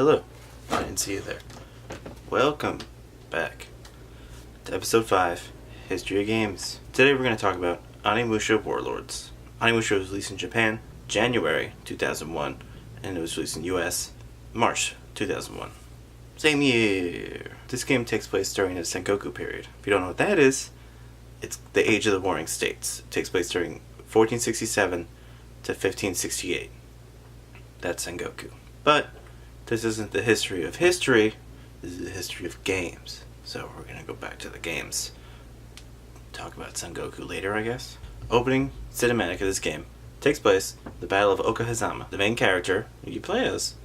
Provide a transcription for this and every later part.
Hello. I didn't see you there. Welcome back to episode 5, History of Games. Today we're going to talk about Onimusha Warlords. Onimusha was released in Japan January 2001, and it was released in US March 2001. Same year. This game takes place during the Sengoku period. If you don't know what that is, it's the Age of the Warring States. It takes place during 1467 to 1568. That's Sengoku. But this isn't the history of history, this is the history of games. So we're going to go back to the games. Talk about Sengoku later, I guess. Opening cinematic of this game takes place the Battle of Okahazama. The main character, who you play as,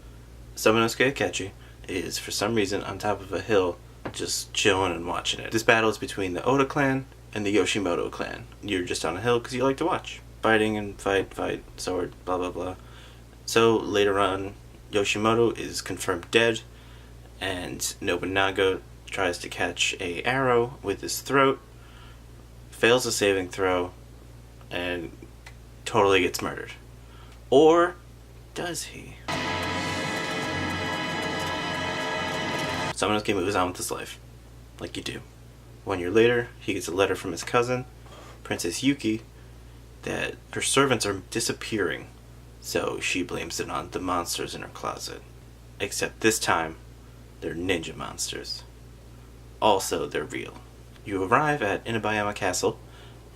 Samanosuke Akechi, is for some reason on top of a hill just chilling and watching it. This battle is between the Oda clan and the Yoshimoto clan. You're just on a hill because you like to watch. Fighting and fight, sword, blah blah blah. So later on, Yoshimoto is confirmed dead, and Nobunaga tries to catch a arrow with his throat, fails a saving throw, and totally gets murdered. Or does he? Samanosuke moves on with his life, like you do. 1 year later, he gets a letter from his cousin, Princess Yuki, that her servants are disappearing. So she blames it on the monsters in her closet. Except this time, they're ninja monsters. Also, they're real. You arrive at Inabayama Castle,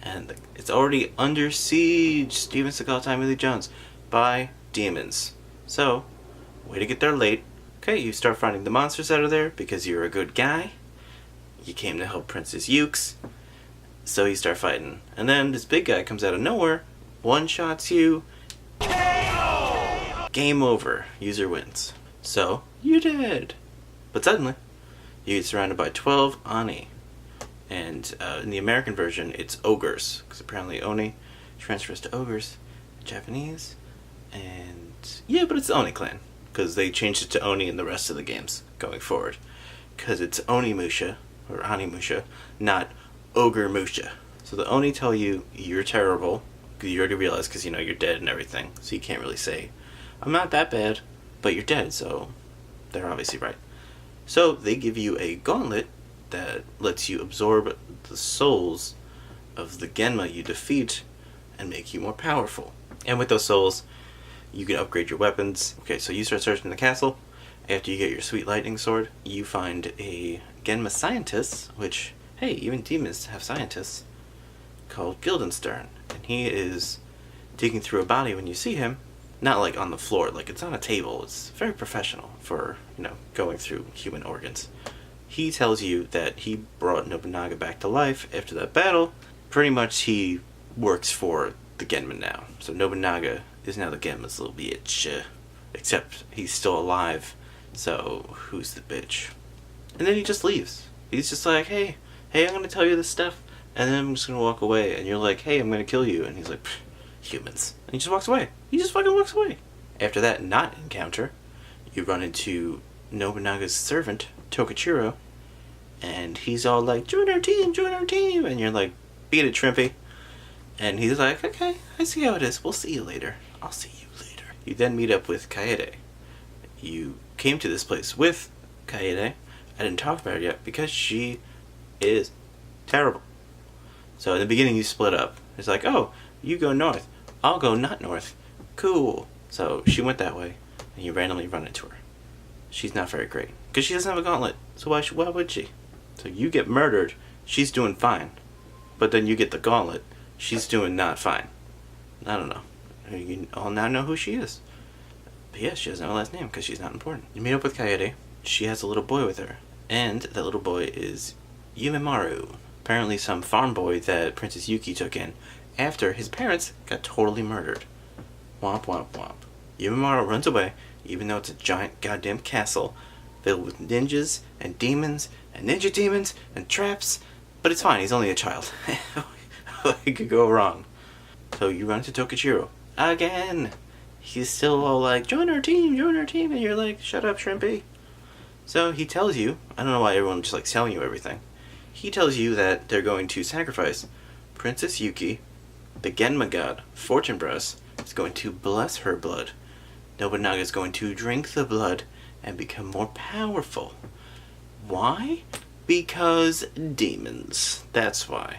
and it's already under siege, Steven Seagal, Tommy Lee Jones, by demons. So, way to get there late. Okay, you start finding the monsters out of there because you're a good guy. You came to help Princess Ukes. So you start fighting. And then this big guy comes out of nowhere, one-shots you. Game over. User wins. So, you dead. But suddenly, you get surrounded by 12 Oni. And in the American version, it's ogres. Because apparently Oni transfers to ogres in Japanese. And yeah, but it's the Oni clan. Because they changed it to Oni in the rest of the games going forward. Because it's Onimusha, or Onimusha, not Ogre Musha. So the Oni tell you you're terrible. Because you already realize because you know you're dead and everything. So you can't really say, I'm not that bad, but you're dead, so they're obviously right. So they give you a gauntlet that lets you absorb the souls of the Genma you defeat and make you more powerful. And with those souls, you can upgrade your weapons. Okay, so you start searching the castle. After you get your sweet lightning sword, you find a Genma scientist, which, hey, even demons have scientists, called Guildenstern. And he is digging through a body when you see him. Not like on the floor, like it's on a table. It's very professional for, going through human organs. He tells you that he brought Nobunaga back to life after that battle. Pretty much he works for the Genma now. So Nobunaga is now the Genma's little bitch. Except he's still alive, so who's the bitch? And then he just leaves. He's just like, hey, I'm gonna tell you this stuff, and then I'm just gonna walk away. And you're like, hey, I'm gonna kill you. And he's like, humans. And he just walks away. He just fucking walks away. After that not encounter, you run into Nobunaga's servant, Tokichiro, and he's all like, join our team. And you're like, beat it, Shrimpy. And he's like, okay, I see how it is. We'll see you later. I'll see you later. You then meet up with Kaede. You came to this place with Kaede. I didn't talk about her yet because she is terrible. So in the beginning you split up. It's like, oh, you go north. I'll go not north. Cool. So she went that way, and you randomly run into her. She's not very great. Because she doesn't have a gauntlet. So why would she? So you get murdered. She's doing fine. But then you get the gauntlet. She's doing not fine. I don't know. You all now know who she is. But yeah, she doesn't have a last name because she's not important. You meet up with Kaede. She has a little boy with her. And that little boy is Yumimaru. Apparently some farm boy that Princess Yuki took in after his parents got totally murdered. Womp womp womp. Yumimaru runs away, even though it's a giant goddamn castle filled with ninjas and demons and ninja demons and traps. But it's fine, he's only a child. It could go wrong. So you run into Tokichiro. Again! He's still all like, join our team, and you're like, shut up, Shrimpy. So he tells you, I don't know why everyone just likes telling you everything. He tells you that they're going to sacrifice Princess Yuki, the Genma god, Fortune Breast, is going to bless her blood. Nobunaga is going to drink the blood and become more powerful. Why? Because demons. That's why.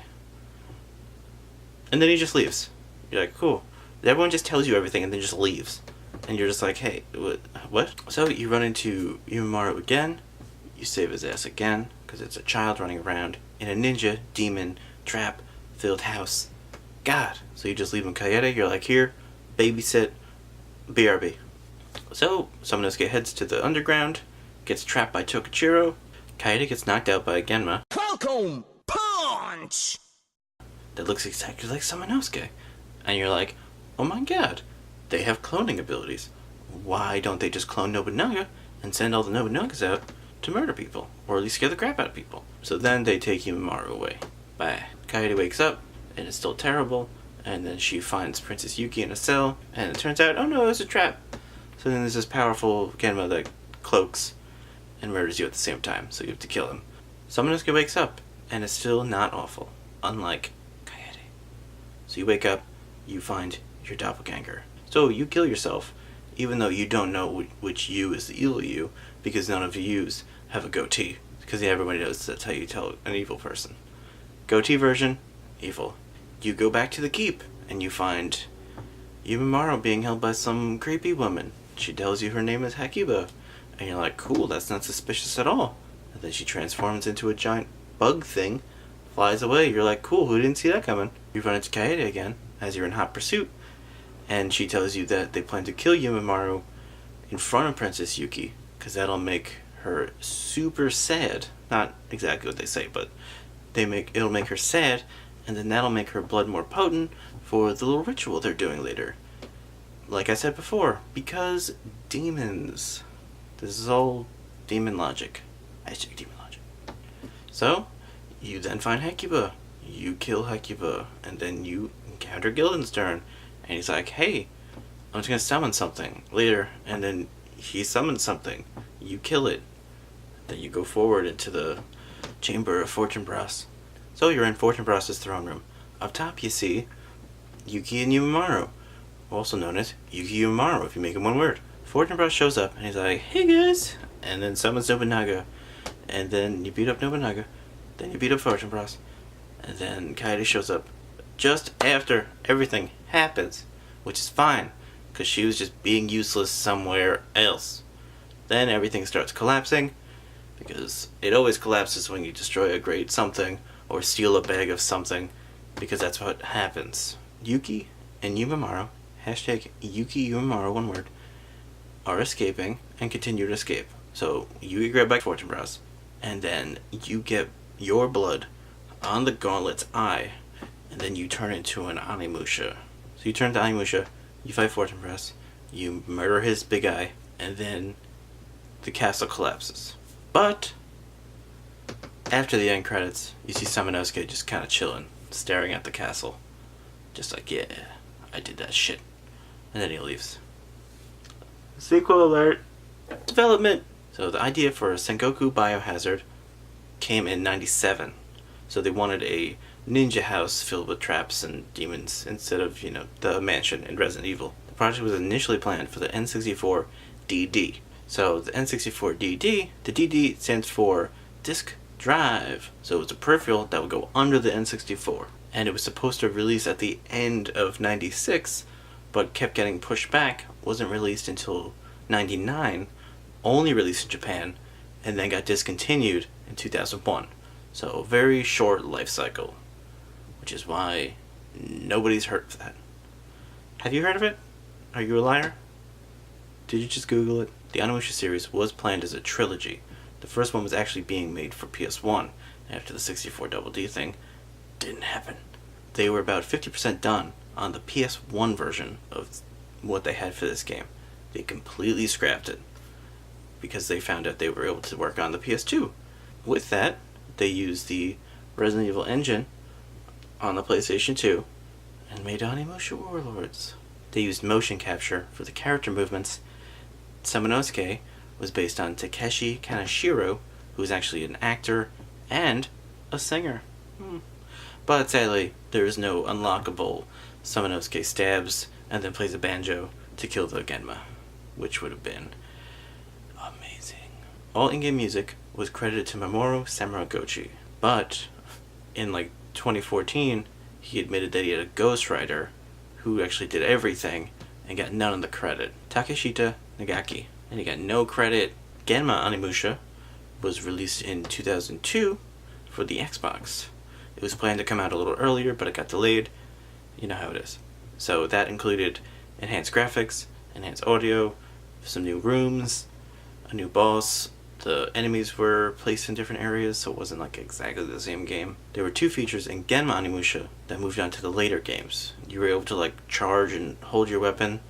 And then he just leaves. You're like, cool. Everyone just tells you everything and then just leaves. And you're just like, hey, what? So you run into Yumaru again. You save his ass again, because it's a child running around in a ninja, demon, trap-filled house. God. So you just leave him Kaede. You're like, here, babysit, BRB. So Samanosuke heads to the underground, gets trapped by Tokichiro. Kaede gets knocked out by a Genma. Falcon Punch! That looks exactly like Samanosuke. And you're like, oh my god, they have cloning abilities. Why don't they just clone Nobunaga and send all the Nobunaga's out to murder people, or at least scare the crap out of people? So then they take Yumaru away. Bye. Kaede wakes up, and it's still terrible, and then she finds Princess Yuki in a cell, and it turns out, oh no, it's a trap. So then there's this powerful Genma that cloaks and murders you at the same time, so you have to kill him. Samanosuke wakes up, and it's still not awful, unlike Kaede. So you wake up, you find your doppelganger. So you kill yourself, even though you don't know which you is the evil you, because none of the yous have a goatee. Because everybody knows that's how you tell an evil person. Goatee version, evil. You go back to the keep, and you find Yumaru being held by some creepy woman. She tells you her name is Hakiba, and you're like, cool, that's not suspicious at all. And then she transforms into a giant bug thing, flies away. You're like, cool, who didn't see that coming? You run into Kaede again, as you're in hot pursuit, and she tells you that they plan to kill Yumaru in front of Princess Yuki, because that'll make her super sad. Not exactly what they say, but it'll make her sad, and then that'll make her blood more potent for the little ritual they're doing later. Like I said before, because demons. This is all demon logic. Hashtag demon logic. So, you then find Hakiba. You kill Hakiba, and then you encounter Guildenstern, and he's like, hey, I'm just gonna summon something later, and then he summons something. You kill it. Then you go forward into the chamber of Fortinbras. So you're in Fortinbras's throne room. Up top you see Yuki and Yumaru, also known as Yuki Yumaru if you make it one word. Fortinbras shows up and he's like, hey guys, and then summons Nobunaga, and then you beat up Nobunaga, then you beat up Fortinbras, and then Kaede shows up just after everything happens, which is fine, because she was just being useless somewhere else. Then everything starts collapsing, because it always collapses when you destroy a great something, or steal a bag of something, because that's what happens. Yuki and Yumaru, hashtag Yuki Yumaru, one word, are escaping and continue to escape. So you get grabbed by Fortinbras, and then you get your blood on the gauntlet's eye, and then you turn into an Onimusha. So you turn to Onimusha, you fight Fortinbras, you murder his big eye, and then the castle collapses. But after the end credits, you see Samanosuke just kind of chilling, staring at the castle. Just like, yeah, I did that shit. And then he leaves. Sequel alert. Development. So the idea for a Sengoku Biohazard came in 97. So they wanted a ninja house filled with traps and demons instead of, the mansion in Resident Evil. The project was initially planned for the N64 DD. So the N64 DD, the DD stands for Disk Drive. So it was a peripheral that would go under the N64. And it was supposed to release at the end of 96, but kept getting pushed back, wasn't released until 99, only released in Japan, and then got discontinued in 2001. So a very short life cycle, which is why nobody's heard of that. Have you heard of it? Are you a liar? Did you just Google it? The Onimusha series was planned as a trilogy. The first one was actually being made for PS1, after the 64 Double D thing. Didn't happen. They were about 50% done on the PS1 version of what they had for this game. They completely scrapped it because they found out they were able to work on the PS2. With that, they used the Resident Evil engine on the PlayStation 2 and made Onimusha Warlords. They used motion capture for the character movements. Samanosuke was based on Takeshi Kaneshiro, who is actually an actor and a singer. But sadly, there is no unlockable Samanosuke stabs and then plays a banjo to kill the Genma, which would have been amazing. All in-game music was credited to Mamoru Samaguchi, but in like 2014, he admitted that he had a ghostwriter who actually did everything and got none of the credit. Takeshita Nagaki. And he got no credit. Genma Onimusha was released in 2002 for the Xbox. It was planned to come out a little earlier, but it got delayed. You know how it is. So that included enhanced graphics, enhanced audio, some new rooms, a new boss. The enemies were placed in different areas, so it wasn't like exactly the same game. There were 2 features in Genma Onimusha that moved on to the later games. You were able to like charge and hold your weapon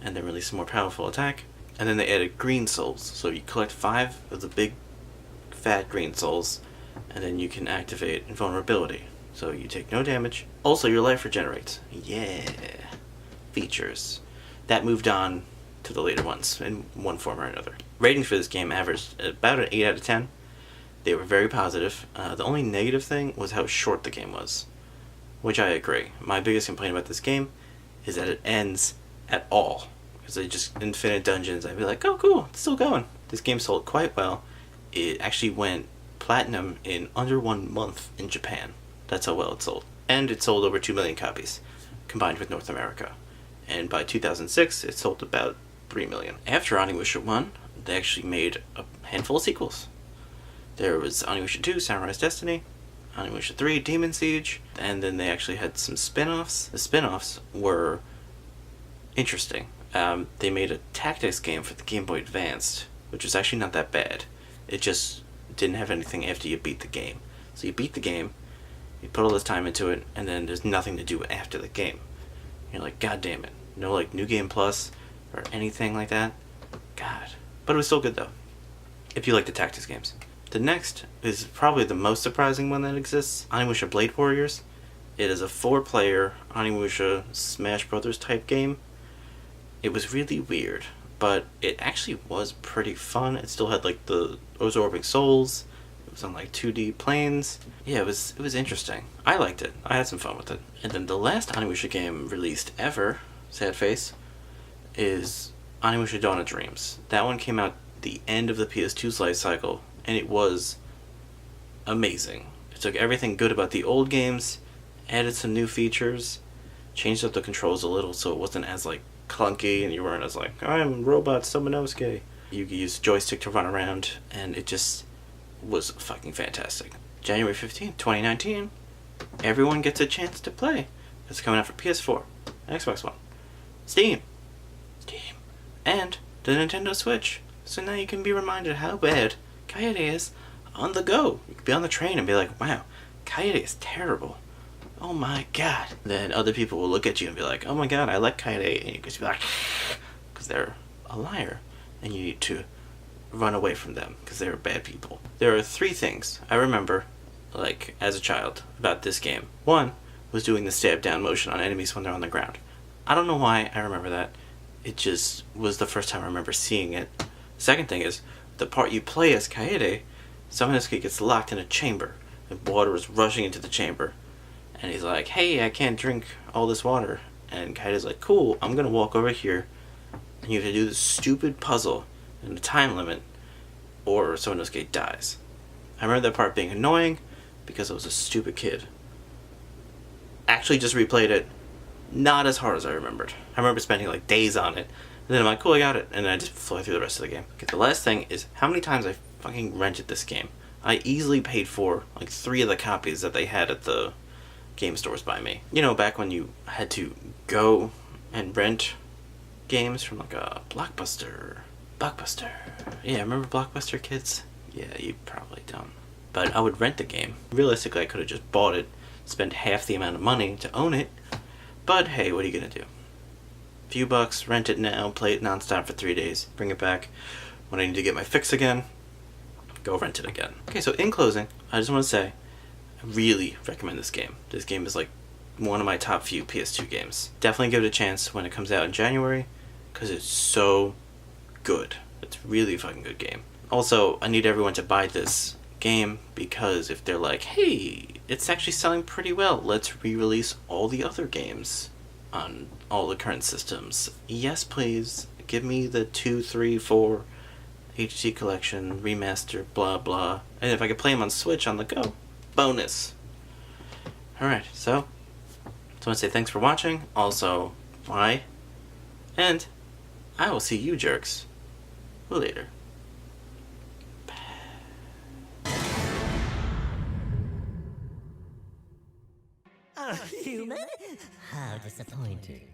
and then release a more powerful attack. And then they added green souls. So you collect 5 of the big fat green souls and then you can activate invulnerability. So you take no damage. Also your life regenerates. Yeah. Features. That moved on to the later ones in one form or another. Ratings for this game averaged about an 8 out of 10. They were very positive. The only negative thing was how short the game was, which I agree. My biggest complaint about this game is that it ends at all. Because they just infinite dungeons. I'd be like, oh cool, it's still going. This game sold quite well. It actually went platinum in under 1 month in Japan. That's how well it sold. And it sold over 2 million copies, combined with North America. And by 2006, it sold about 3 million. After Onimusha 1, they actually made a handful of sequels. There was Onimusha 2, Samurai's Destiny, Onimusha 3, Demon Siege, and then they actually had some spin-offs. The spin-offs were interesting. They made a tactics game for the Game Boy Advanced, which was actually not that bad. It just didn't have anything after you beat the game. So you beat the game, you put all this time into it, and then there's nothing to do after the game. You're like, God damn it. No like New Game Plus or anything like that. God. But it was still good though, if you like the tactics games. The next is probably the most surprising one that exists, Onimusha Blade Warriors. It is a 4-player Onimusha Smash Brothers type game. It was really weird, but it actually was pretty fun. It still had like the absorbing souls. It was on like 2D planes. Yeah, it was interesting. I liked it. I had some fun with it. And then the last Onimusha game released ever, sad face, is Onimusha Dawn of Dreams. That one came out the end of the PS2's life cycle, and it was amazing. It took everything good about the old games, added some new features, changed up the controls a little so it wasn't as like clunky and you weren't as like, I'm robot Somonosuke. You could use joystick to run around, and it just was fucking fantastic. January 15th, 2019, everyone gets a chance to play. It's coming out for PS4, Xbox One, Steam, and the Nintendo Switch. So now you can be reminded how bad Kaede is on the go. You can be on the train and be like, wow, Kaede is terrible. Oh my god. Then other people will look at you and be like, oh my god, I like Kaede. And you just be like, because they're a liar. And you need to run away from them because they're bad people. There are 3 things I remember, like, as a child, about this game. One was doing the stab down motion on enemies when they're on the ground. I don't know why I remember that. It just was the first time I remember seeing it. Second thing is, the part you play as Kaede, Somonosuke gets locked in a chamber, and water is rushing into the chamber. And he's like, hey, I can't drink all this water. And Kaede's like, cool, I'm gonna walk over here, and you have to do this stupid puzzle in a time limit, or Somonosuke dies. I remember that part being annoying, because I was a stupid kid. Actually just replayed it, not as hard as I remembered. I remember spending like days on it, and then I'm like, cool, I got it, and then I just fly through the rest of the game. Okay, the last thing is how many times I fucking rented this game. I easily paid for like 3 of the copies that they had at the game stores by me. You know, back when you had to go and rent games from like a Blockbuster. Yeah, remember Blockbuster, kids? Yeah, you probably don't. But I would rent the game. Realistically, I could have just bought it, spent half the amount of money to own it. But hey, what are you gonna do? Few bucks, rent it now, play it nonstop for 3 days, bring it back. When I need to get my fix again, go rent it again. Okay, so in closing, I just want to say, I really recommend this game. This game is like one of my top few PS2 games. Definitely give it a chance when it comes out in January, because it's so good. It's really a fucking good game. Also, I need everyone to buy this game, because if they're like, hey, it's actually selling pretty well, let's re-release all the other games on all the current systems. Yes, please. Give me the 2, 3, 4 HD collection, remaster, blah blah. And if I could play them on Switch on the go, bonus. Alright, so I want to say thanks for watching. Also, bye. And I will see you jerks later. A human? How disappointing.